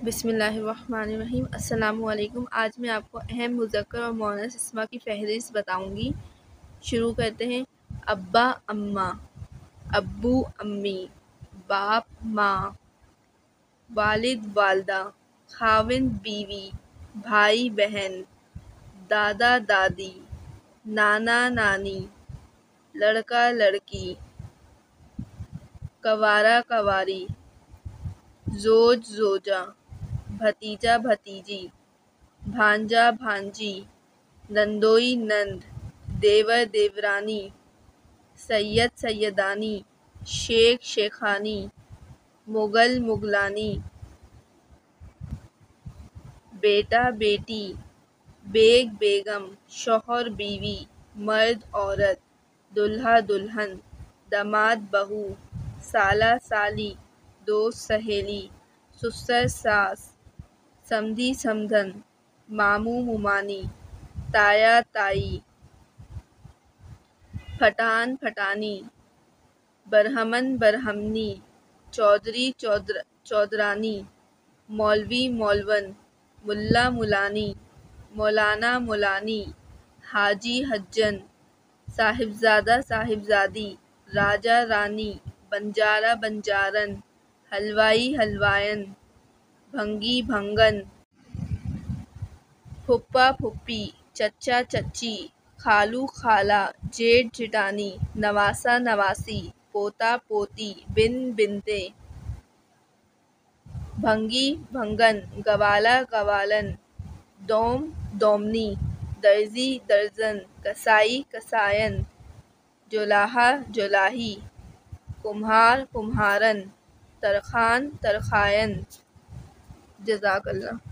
بسم اللہ الرحمن الرحیم۔ السلام علیکم۔ آج میں آپ کو اہم مذکر اور مؤنث اسما کی فہرست بتاؤں گی۔ شروع کرتے ہیں۔ ابا اماں، ابو امی، باپ ماں، والد والدہ، خاوند بیوی، بھائی بہن، دادا دادی، نانا نانی، لڑکا لڑکی، کنوارا کنواری، زوج زوجہ، بھتیجا بھتیجی، بھانجا بھانجی، نندوئی نند، دیور دیورانی، سید سیدانی، شیخ شیخانی، مغل مغلانی، بیٹا بیٹی، بیگ بیگم، شوہر بیوی، مرد عورت، دولہا دلہن، داماد بہو، سالہ سالی، دوست سہیلی، سسر ساس، سمدھی سمدھن، ماموں ممانی، تایا تائی، پٹھان پٹھانی، برہمن برہمنی، چودھری چودھرانی، مولوی مولون، ملا ملانی، مولانا مولانی، حاجی حجن، صاحبزادہ صاحبزادی، راجا رانی، بنجارا بنجارن، حلوائی حلوائن، بھنگی بھنگن، پھپھا پھوپھی، چچا چچی، خالو خالہ، جیٹھ جیٹھانی، نواسہ نواسی، پوتا پوتی، بن بنتے، بھنگی بھنگن، گوالا گوالن، دوم دومنی، درزی درزن، کسائی کسائن، جولاہا جولاہی، کمہار کمہارن، ترخان ترخائن۔ جزاک اللہ۔